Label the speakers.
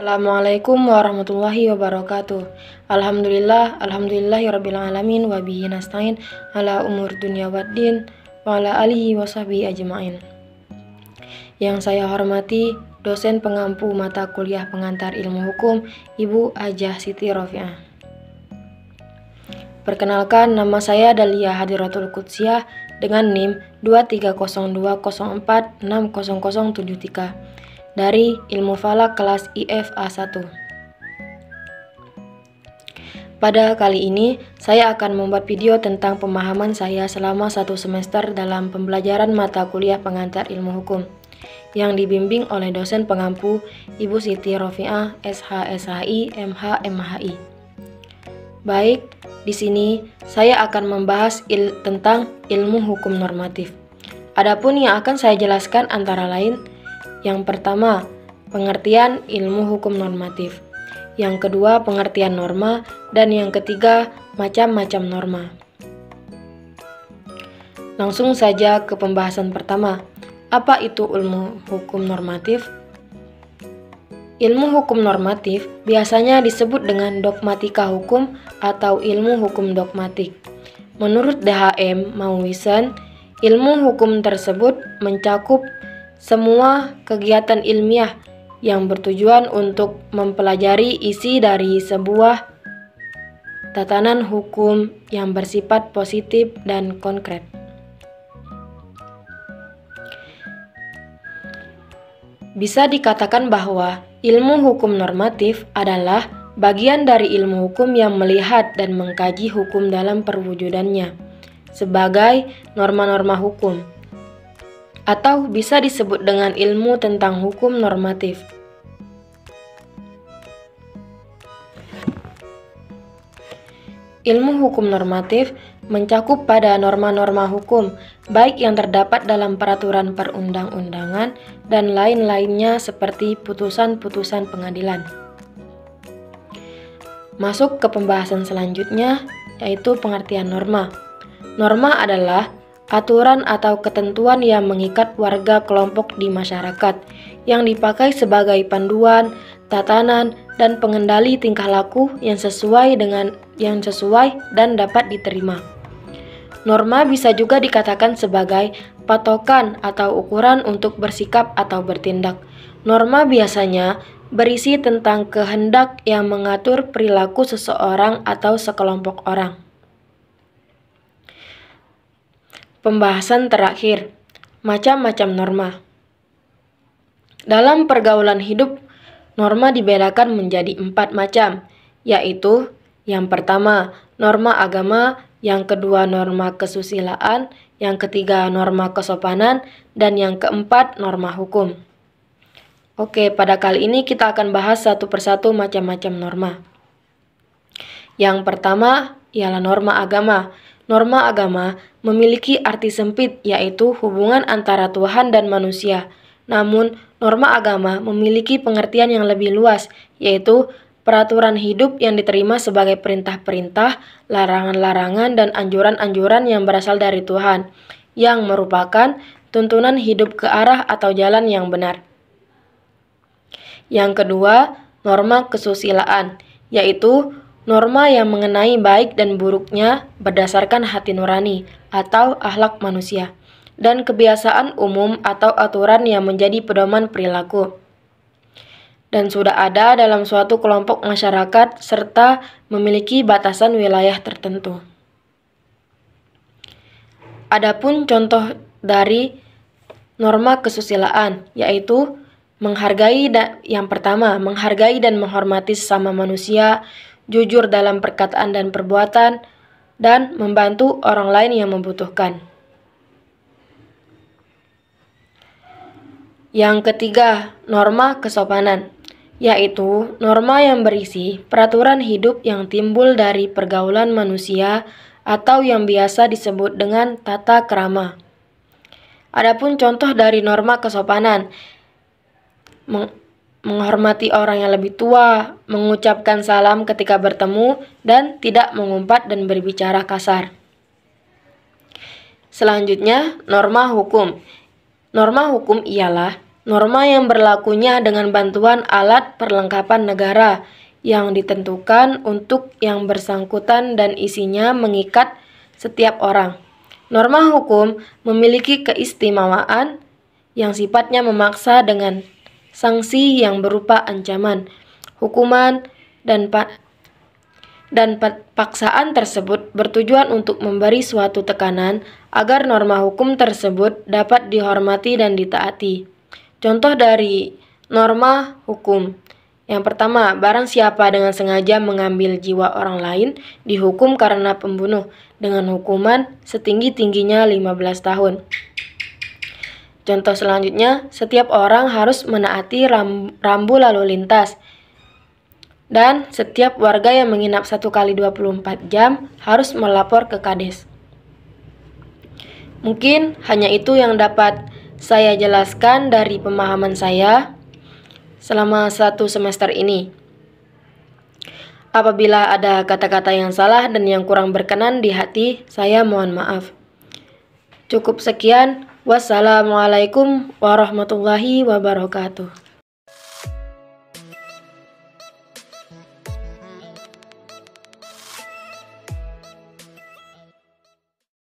Speaker 1: Assalamualaikum warahmatullahi wabarakatuh. Alhamdulillahirabbil alamin wa bihi nasta'in ala umur dunya waddin wa ala alihi washabihi ajmain. Yang saya hormati dosen pengampu mata kuliah pengantar ilmu hukum Ibu Hajah Siti Rofiah. Perkenalkan, nama saya Dalia Hadiratul Qudsiyah dengan NIM 23020460073 dari Ilmu Falak kelas IFA 1. Pada kali ini, saya akan membuat video tentang pemahaman saya selama 1 semester dalam pembelajaran mata kuliah pengantar ilmu hukum yang dibimbing oleh dosen pengampu Ibu Siti Rofiah, SH/SHI, MH/MHI. Baik, di sini saya akan membahas tentang ilmu hukum normatif. Adapun yang akan saya jelaskan antara lain: yang pertama, pengertian ilmu hukum normatif. Yang kedua, pengertian norma. Dan yang ketiga, macam-macam norma. Langsung saja ke pembahasan pertama. Apa itu ilmu hukum normatif? Ilmu hukum normatif biasanya disebut dengan dogmatika hukum atau ilmu hukum dogmatik. Menurut DHM Mauwisen, ilmu hukum tersebut mencakup semua kegiatan ilmiah yang bertujuan untuk mempelajari isi dari sebuah tatanan hukum yang bersifat positif dan konkret. Bisa dikatakan bahwa ilmu hukum normatif adalah bagian dari ilmu hukum yang melihat dan mengkaji hukum dalam perwujudannya sebagai norma-norma hukum, atau bisa disebut dengan ilmu tentang hukum normatif. Ilmu hukum normatif mencakup pada norma-norma hukum, baik yang terdapat dalam peraturan perundang-undangan dan lain-lainnya seperti putusan-putusan pengadilan. Masuk ke pembahasan selanjutnya, yaitu pengertian norma. Norma adalah aturan atau ketentuan yang mengikat warga kelompok di masyarakat, yang dipakai sebagai panduan, tatanan, dan pengendali tingkah laku yang sesuai dan dapat diterima. Norma bisa juga dikatakan sebagai patokan atau ukuran untuk bersikap atau bertindak. Norma biasanya berisi tentang kehendak yang mengatur perilaku seseorang atau sekelompok orang. Pembahasan terakhir, macam-macam norma. Dalam pergaulan hidup, norma dibedakan menjadi 4 macam, yaitu yang pertama, norma agama, yang kedua, norma kesusilaan, yang ketiga, norma kesopanan, dan yang keempat, norma hukum. Oke, pada kali ini kita akan bahas satu persatu macam-macam norma. Yang pertama ialah norma agama. Norma agama memiliki arti sempit, yaitu hubungan antara Tuhan dan manusia. Namun, norma agama memiliki pengertian yang lebih luas, yaitu peraturan hidup yang diterima sebagai perintah-perintah, larangan-larangan, dan anjuran-anjuran yang berasal dari Tuhan, yang merupakan tuntunan hidup ke arah atau jalan yang benar. Yang kedua, norma kesusilaan, yaitu norma yang mengenai baik dan buruknya berdasarkan hati nurani atau akhlak manusia, dan kebiasaan umum atau aturan yang menjadi pedoman perilaku, dan sudah ada dalam suatu kelompok masyarakat serta memiliki batasan wilayah tertentu. Adapun contoh dari norma kesusilaan, yaitu yang pertama, menghargai dan menghormati sesama manusia, jujur dalam perkataan dan perbuatan, dan membantu orang lain yang membutuhkan. Yang ketiga, norma kesopanan, yaitu norma yang berisi peraturan hidup yang timbul dari pergaulan manusia atau yang biasa disebut dengan tata krama. Adapun contoh dari norma kesopanan, menghormati orang yang lebih tua, mengucapkan salam ketika bertemu, dan tidak mengumpat dan berbicara kasar. Selanjutnya, norma hukum. Norma hukum ialah Norma yang berlakunya dengan bantuan alat perlengkapan negara yang ditentukan untuk yang bersangkutan dan isinya mengikat setiap orang. Norma hukum memiliki keistimewaan yang sifatnya memaksa dengan sanksi yang berupa ancaman, hukuman, dan paksaan tersebut bertujuan untuk memberi suatu tekanan agar norma hukum tersebut dapat dihormati dan ditaati. Contoh dari norma hukum. Yang pertama, barang siapa dengan sengaja mengambil jiwa orang lain dihukum karena pembunuh dengan hukuman setinggi-tingginya 15 tahun. Contoh selanjutnya, setiap orang harus menaati rambu lalu lintas. Dan setiap warga yang menginap 1 kali 24 jam harus melapor ke Kades. Mungkin hanya itu yang dapat saya jelaskan dari pemahaman saya selama 1 semester ini. Apabila ada kata-kata yang salah dan yang kurang berkenan di hati, saya mohon maaf. Cukup sekian. Wassalamualaikum warahmatullahi wabarakatuh.